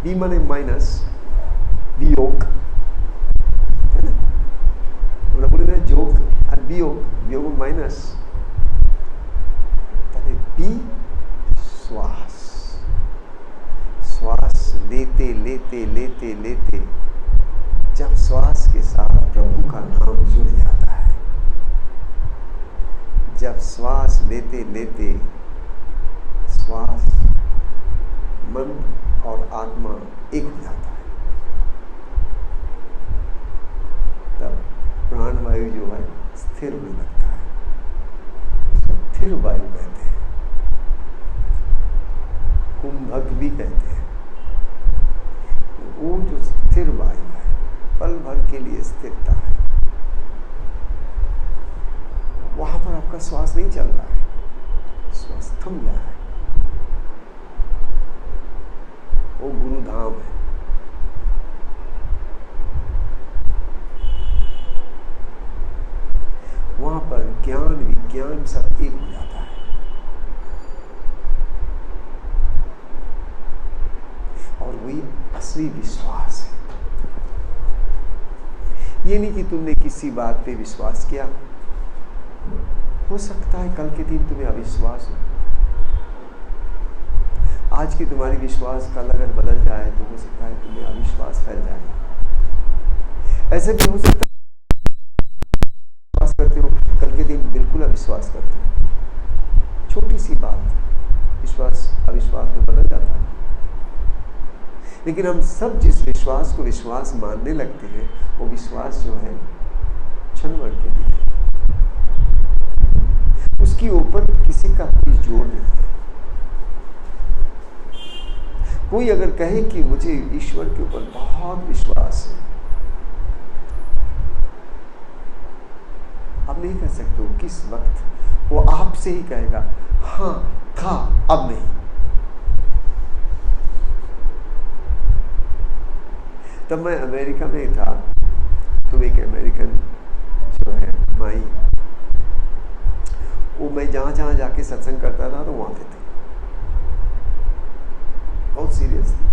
B माने minus, वियोग है ना, আমরা বলি না যোগ আর বিয়োগ, বিয়োগ মাইনাস, তাহলে बी श्वास, श्वास लेते लेते लेते लेते जब श्वास के साथ प्रभु का नाम जुड़ जाता है, जब श्वास लेते लेते श्वास मन और आत्मा एक हो जाता है, तब प्राण वायु जो है स्थिर होने लगता है, स्थिर वायु कहते हैं, कुंभक भी कहते हैं। वो जो स्थिर वायु है, पल भर के लिए स्थिरता है, वहां पर आपका श्वास नहीं चल रहा है, श्वास थम गया है, वो गुरुधाम है। वहां पर ज्ञान विज्ञान सब एक हो जाता है, और वही असली विश्वास है। ये नहीं कि तुमने किसी बात पे विश्वास किया, हो सकता है कल के दिन तुम्हें अविश्वास हो, आज की तुम्हारी विश्वास कल अगर बदल जाए तो हो सकता है तुम्हें अविश्वास फैल जाए। ऐसे भी हो सकता है विश्वास करते हो, कल के दिन बिल्कुल अविश्वास करते हो, छोटी सी बात विश्वास अविश्वास में बदल जाता है। लेकिन हम सब जिस विश्वास को विश्वास मानने लगते हैं, वो विश्वास जो है क्षण भर के लिए, उसके ऊपर किसी का कोई जोर नहीं है। कोई अगर कहे कि मुझे ईश्वर के ऊपर बहुत विश्वास है, आप नहीं कह सकते हो किस वक्त, वो आपसे ही कहेगा हाँ था, अब नहीं। तब मैं अमेरिका में था, तो एक अमेरिकन जो है माई, वो मैं जहां जाके सत्संग करता था तो वो आते थे, बहुत सीरियस थी।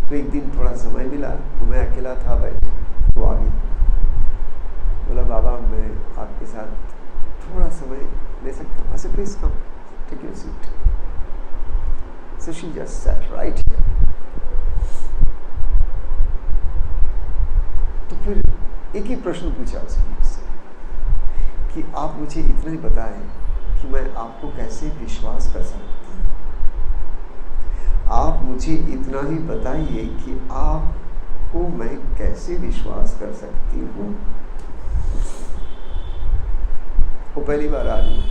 तो एक दिन थोड़ा समय मिला तो मैं अकेला था बैठे, वो आ गई, बोला बाबा मैं आपके साथ थोड़ा समय ले सकता हूँ? ऐसे please come, take your seat. So she just sat right here. तो फिर एक ही प्रश्न पूछा उसने मुझसे कि आप मुझे इतना ही बताएं कि मैं आपको कैसे विश्वास कर सकती हूँ, आप मुझे इतना ही बताइए कि आपको मैं कैसे विश्वास कर सकती हूँ। वो पहली बार आ रही,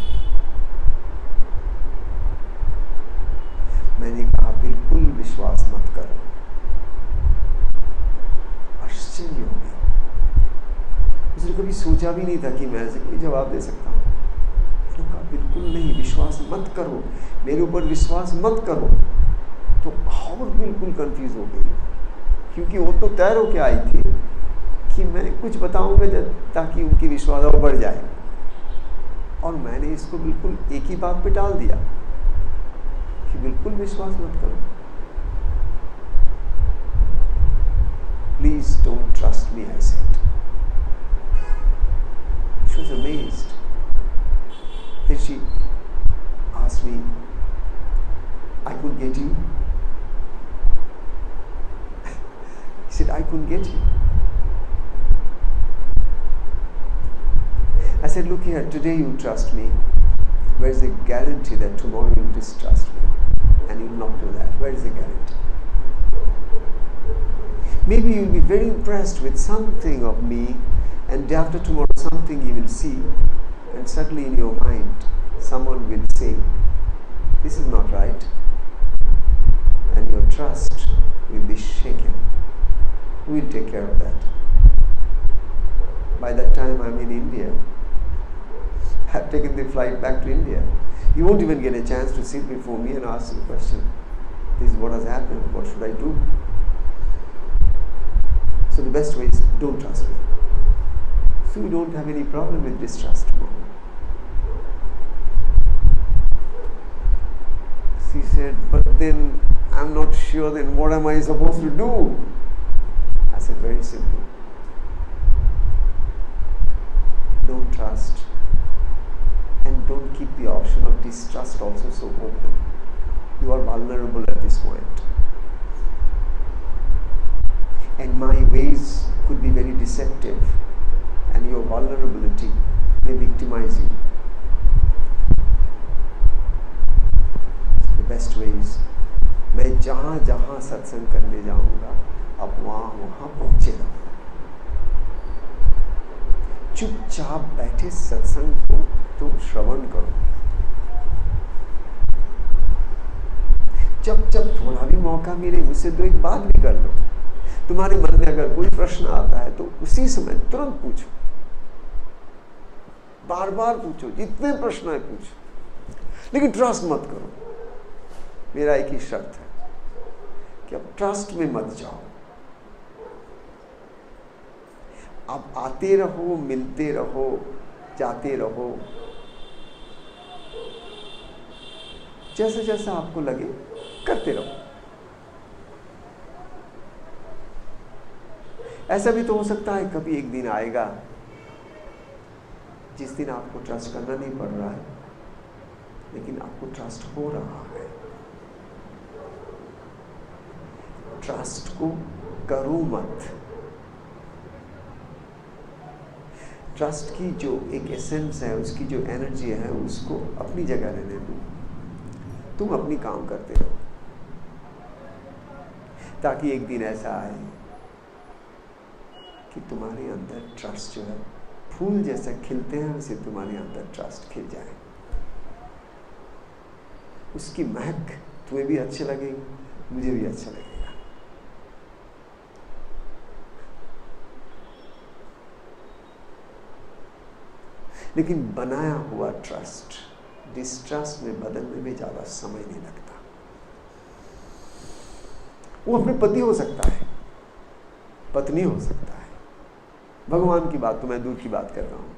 मैंने कहा बिल्कुल विश्वास मत करो। आश्चर्य हो गया, उसने कभी सोचा भी नहीं था कि मैं ऐसे कोई जवाब दे सकता हूँ। मैंने कहा बिल्कुल नहीं, विश्वास मत करो, मेरे ऊपर विश्वास मत करो। तो और बिल्कुल कंफ्यूज हो गई, क्योंकि वो तो तैयार होके आई थी कि मैं कुछ बताऊंगा ताकि उनकी विश्वास और बढ़ जाए, और मैंने इसको बिल्कुल एक ही बात पे टाल दिया कि बिल्कुल विश्वास मत करो, please don't trust me, I said. She was amazed. Then she asked me, I couldn't get you? He said, I couldn't get you. I said, look here, today you trust me. Where is the guarantee that tomorrow you distrust me? And you will not do that. Where is the guarantee? Maybe you will be very impressed with something of me, and day after tomorrow something you will see, and suddenly in your mind someone will say, this is not right, and your trust will be shaken. Who will take care of that? By that time I'm in India. I've taken the flight back to India. You won't even get a chance to sit before me and ask the question, this is what has happened, what should I do? So the best way is, don't trust me. So you don't have any problem with distrust tomorrow. She said, but then I'm not sure, then what am I supposed to do? I said, very simple. Don't trust. And don't keep the option of distrust also so open. You are vulnerable at this point. And my ways could be very deceptive. And your vulnerability may victimize you. The best ways. मैं जहाँ जहाँ सत्संग करने जाऊंगा, अब वहाँ पहुँचे रहो। चुपचाप बैठे सत्संग को तुम श्रवण करो। जब जब थोड़ा भी मौका मिले मुझसे दो एक बात भी कर लो। तुम्हारे मन में अगर कोई प्रश्न आता है तो उसी समय तुरंत पूछो, बार बार पूछो, जितने प्रश्न है पूछो, लेकिन ट्रस्ट मत करो। मेरा एक ही शर्त है कि अब ट्रस्ट में मत जाओ। अब आते रहो, मिलते रहो, जाते रहो, जैसा जैसा आपको लगे करते रहो। ऐसा भी तो हो सकता है कभी एक दिन आएगा जिस दिन आपको ट्रस्ट करना नहीं पड़ रहा है, लेकिन आपको ट्रस्ट हो रहा है। ट्रस्ट को करो मत। ट्रस्ट की जो एक एसेंस है, उसकी जो एनर्जी है, उसको अपनी जगह रहने दो। तुम अपनी काम करते रहो, ताकि एक दिन ऐसा आए कि तुम्हारे अंदर ट्रस्ट जो है, फूल जैसा खिलते हैं वैसे तुम्हारे अंदर ट्रस्ट खिल जाए। उसकी महक तुम्हें भी अच्छी लगेगी, मुझे भी अच्छा लगेगा। लेकिन बनाया हुआ ट्रस्ट डिस्ट्रस्ट में बदलने में ज्यादा समय नहीं लगता। वो अपने पति हो सकता है, पत्नी हो सकता है, भगवान की बात तो मैं दूर की बात कर रहा हूं।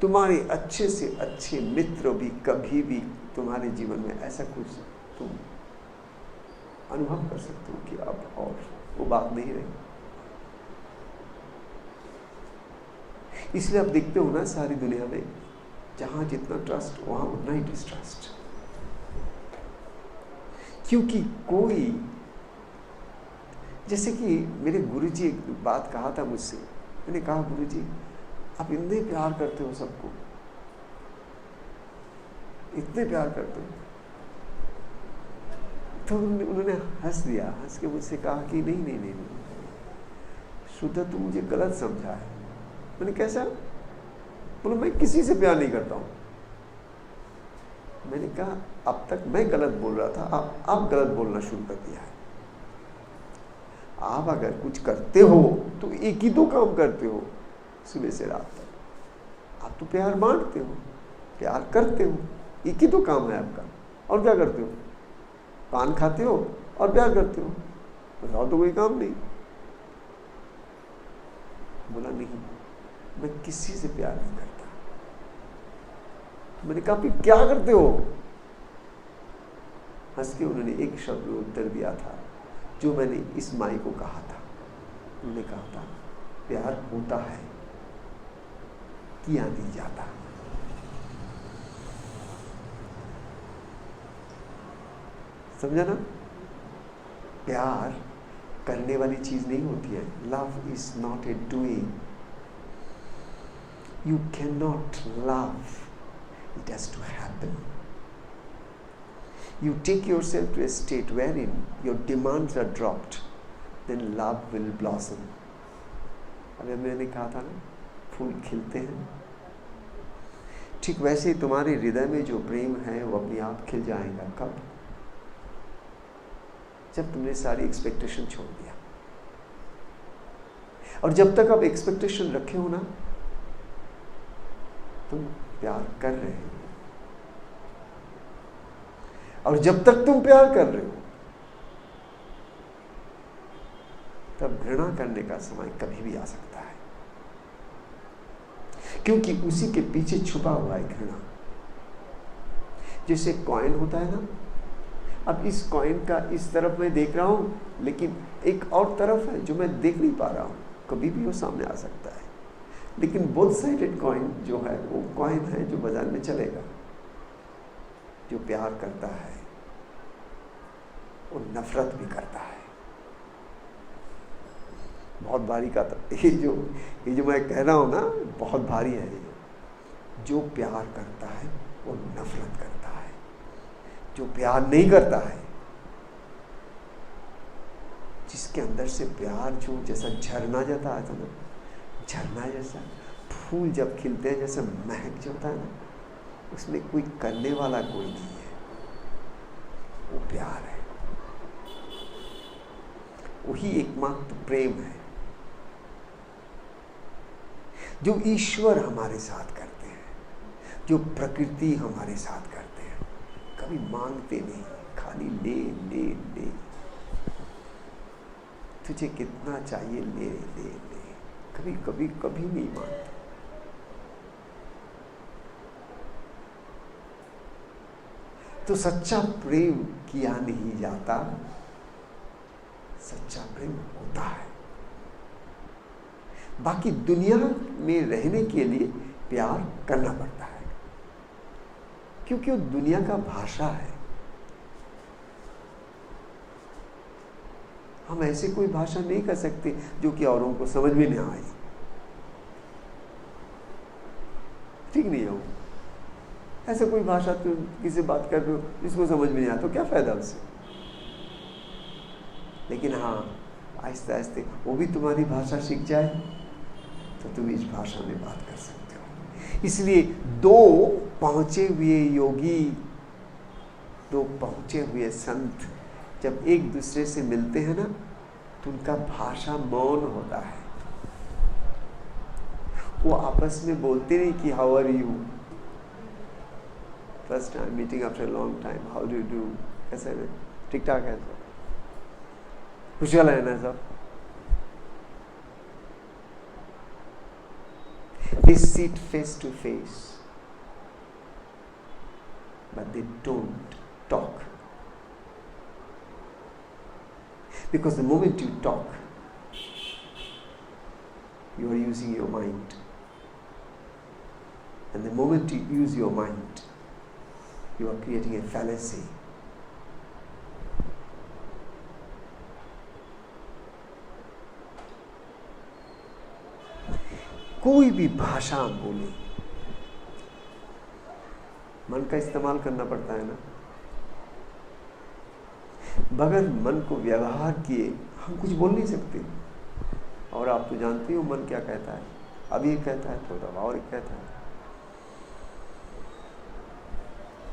तुम्हारे अच्छे से अच्छे मित्र भी कभी भी तुम्हारे जीवन में ऐसा कुछ तुम अनुभव कर सकते हो कि अब और वो बात नहीं रही। इसलिए आप देखते हो ना, सारी दुनिया में जहां जितना ट्रस्ट वहां उतना ही डिस्ट्रस्ट। क्योंकि कोई, जैसे कि मेरे गुरुजी एक बात कहा था मुझसे, मैंने कहा गुरुजी आप इतने प्यार करते हो सबको, इतने प्यार करते हो। तो उन्होंने हंस दिया, हंस के मुझसे कहा कि नहीं नहीं नहीं, नहीं। शुद्ध तू मुझे गलत समझा है। मैंने कैसा? बोलो मैं किसी से प्यार नहीं करता हूं। मैंने कहा अब तक मैं गलत बोल रहा था, आप गलत बोलना शुरू कर दिया है। आप अगर कुछ करते हो तो एक ही दो काम करते हो सुबह से रात तक। आप तो प्यार बांटते हो, प्यार करते हो, एक ही तो काम है आपका। और क्या करते हो? पान खाते हो और प्यार करते हो, बताओ तो कोई काम नहीं। बोला नहीं, मैं किसी से प्यार नहीं करता। मैंने कहा फिर क्या करते हो? हंस के उन्होंने एक शब्द में उत्तर दिया था जो मैंने इस माई को कहा था। उन्होंने कहा था प्यार होता है, किया नहीं जाता। समझा ना? प्यार करने वाली चीज नहीं होती है। Love is not a doing. You cannot love, it has to happen. You take yourself to a state wherein your demands are dropped, then love will blossom. अभी मैंने कहा था ना, फूल खिलते हैं। ठीक वैसे ही तुम्हारे हृदय में जो प्रेम है वो अपने आप खिल जाएगा। कब? जब तुमने सारी एक्सपेक्टेशन छोड़ दिया। और जब तक आप एक्सपेक्टेशन रखे हो ना, तुम प्यार कर रहे हो। और जब तक तुम प्यार कर रहे हो, तब घृणा करने का समय कभी भी आ सकता है, क्योंकि उसी के पीछे छुपा हुआ है घृणा। जैसे कॉइन होता है ना, अब इस कॉइन का इस तरफ मैं देख रहा हूँ, लेकिन एक और तरफ है जो मैं देख नहीं पा रहा हूँ, कभी भी वो सामने आ सकता है। लेकिन बोथ साइडेड कॉइन जो है वो कॉइन है जो बाजार में चलेगा। जो प्यार करता है वो नफरत भी करता है। बहुत भारी का था ये जो मैं कह रहा हूँ ना, बहुत भारी है ये। जो प्यार करता है वो नफरत करता है। जो प्यार नहीं करता है, जिसके अंदर से प्यार जो जैसा झरना जाता है ना, झरना जैसा फूल जब खिलते हैं जैसे महक जाता है ना, उसमें कोई करने वाला कोई नहीं है, वो प्यार है। वही एकमात्र प्रेम है जो ईश्वर हमारे साथ करते हैं, जो प्रकृति हमारे साथ करते हैं। कभी मांगते नहीं, खाली ले ले ले, तुझे कितना चाहिए ले ले ले, कभी कभी कभी नहीं मांगते। तो सच्चा प्रेम किया नहीं जाता, सच्चा प्रेम होता है। बाकी दुनिया में रहने के लिए प्यार करना पड़ता है, क्योंकि वो दुनिया का भाषा है। हम ऐसे कोई भाषा नहीं कर सकते जो कि औरों को समझ में नहीं आए। ठीक नहीं है वो। ऐसे कोई भाषा तो किसी बात कर रहे हो जिसको समझ में नहीं आता, तो क्या फायदा उससे। लेकिन हाँ, आहिस्ते आहिस्ते वो भी तुम्हारी भाषा सीख जाए तो तुम इस भाषा में बात कर सकते हो। इसलिए दो पहुंचे हुए योगी, दो पहुंचे हुए संत जब एक दूसरे से मिलते हैं ना, तो उनका भाषा मौन होता है। वो आपस में बोलते नहीं कि how are you, first time meeting after long time, how do you do, कैसे है, ठीक ठाक है सब, खुशहाल है ना सब। They sit face to face, but they don't talk. Because the moment you talk, you are using your mind. And the moment you use your mind, you are creating a fallacy. कोई भी भाषा हम बोले, मन का इस्तेमाल करना पड़ता है ना। बगैर मन को व्यवहार किए हम कुछ बोल नहीं सकते। और आप तो जानते हो मन क्या कहता है, अब ये कहता है तो और एक कहता है।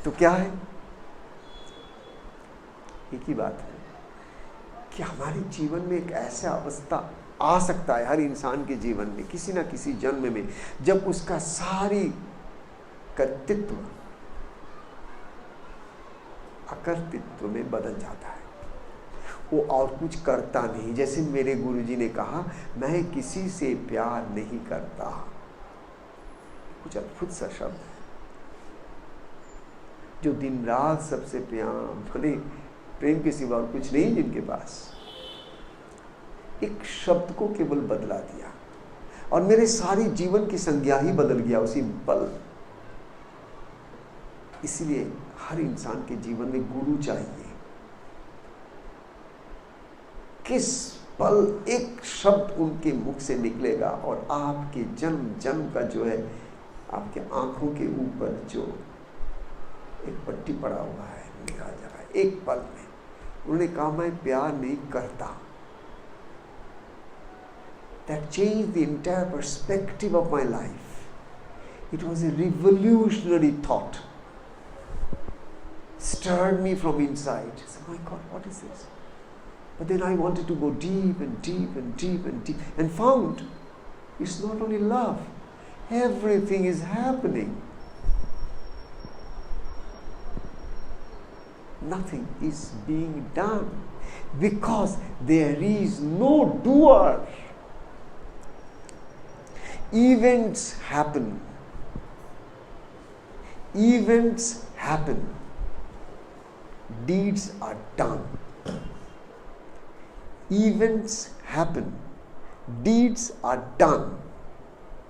तो क्या है, एक ही बात है कि हमारे जीवन में एक ऐसा अवस्था आ सकता है हर इंसान के जीवन में, किसी ना किसी जन्म में, जब उसका सारी कर्तृत्व अकर्तृत्व में बदल जाता है। वो और कुछ करता नहीं। जैसे मेरे गुरुजी ने कहा, मैं किसी से प्यार नहीं करता। कुछ अद्भुत सा शब्द है, जो दिन रात सबसे प्रेम के सिवा और कुछ नहीं जिनके पास, एक शब्द को केवल बदला दिया और मेरे सारे जीवन की संज्ञा ही बदल गया उसी पल। इसलिए हर इंसान के जीवन में गुरु चाहिए। किस पल एक शब्द उनके मुख से निकलेगा और आपके जन्म जन्म का जो है, आपके आंखों के ऊपर जो एक पट्टी पड़ा हुआ है निकाल जाएगा एक पल में। उन्होंने कहा, मैं प्यार नहीं करता। That changed the entire perspective of my life. It was a revolutionary thought. Stirred me from inside. I said, my God, what is this? But then I wanted to go deep and deep and deep and deep, and found it's not only love. Everything is happening. Nothing is being done because there is no doer. Events happen. Events happen. deeds are done. Events happen, deeds are done,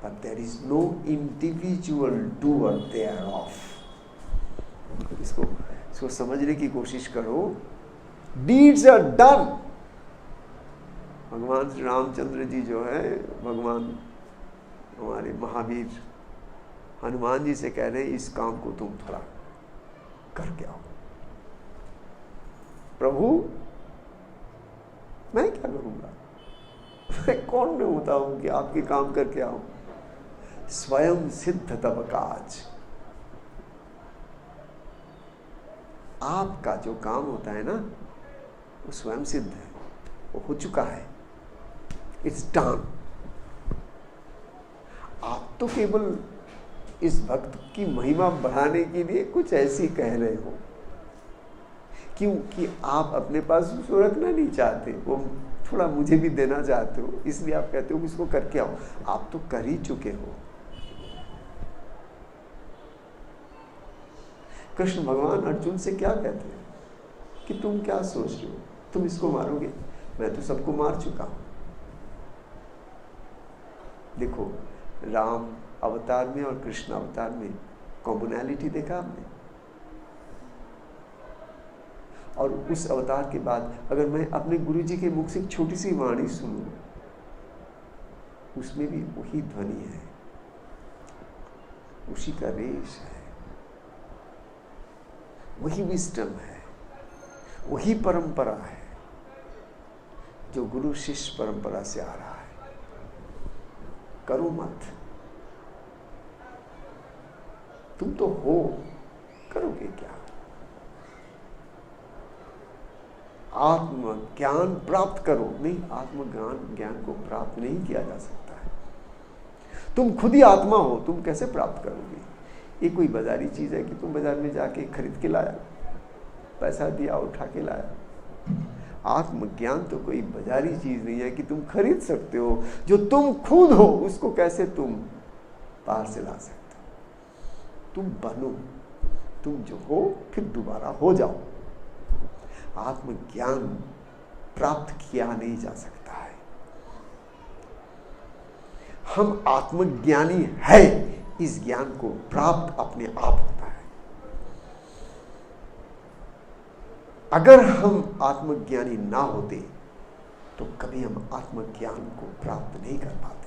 but there is no individual doer thereof. इसको समझने की कोशिश करो. Deeds are done. भगवान श्री रामचंद्र जी जो है, भगवान हमारे महावीर हनुमान जी से कह रहे हैं इस काम को तुम थोड़ा करके आओ. प्रभु मैं क्या करूंगा, मैं कौन में होता हूं कि आपके काम करके आऊं. स्वयं सिद्ध तब काज. आपका जो काम होता है ना वो स्वयं सिद्ध है, वो हो चुका है. It's done. आप तो केवल इस भक्त की महिमा बढ़ाने के लिए कुछ ऐसी कह रहे हो, क्योंकि आप अपने पास उसको रखना नहीं चाहते, वो थोड़ा मुझे भी देना चाहते हो, इसलिए आप कहते हो कि इसको करके आओ. आप तो कर ही चुके हो. कृष्ण भगवान अर्जुन से क्या कहते हैं कि तुम क्या सोच रहे हो, तुम इसको मारोगे, मैं तो सबको मार चुका हूं. देखो, राम अवतार में और कृष्ण अवतार में कॉमनैलिटी देखा आपने. और उस अवतार के बाद अगर मैं अपने गुरुजी के मुख से एक छोटी सी वाणी सुनूं, उसमें भी वही ध्वनि है, उसी का रेश है, वही विस्डम है, वही परंपरा है जो गुरु शिष्य परंपरा से आ रहा है. करो मत, तुम तो हो, करोगे क्या. आत्मज्ञान प्राप्त करो. नहीं, आत्मज्ञान को प्राप्त नहीं किया जा सकता है. तुम खुद ही आत्मा हो, तुम कैसे प्राप्त करोगे. ये कोई बाजारी चीज है कि तुम बाजार में जाके खरीद के लाया, पैसा दिया उठा के लाया. आत्मज्ञान तो कोई बाजारी चीज नहीं है कि तुम खरीद सकते हो. जो तुम खुद हो उसको कैसे तुम बाहर से ला सकते हो. तुम बनो, तुम जो हो फिर दोबारा हो जाओ. आत्मज्ञान प्राप्त किया नहीं जा सकता है. हम आत्मज्ञानी है, इस ज्ञान को प्राप्त अपने आप होता है. अगर हम आत्मज्ञानी ना होते तो कभी हम आत्मज्ञान को प्राप्त नहीं कर पाते.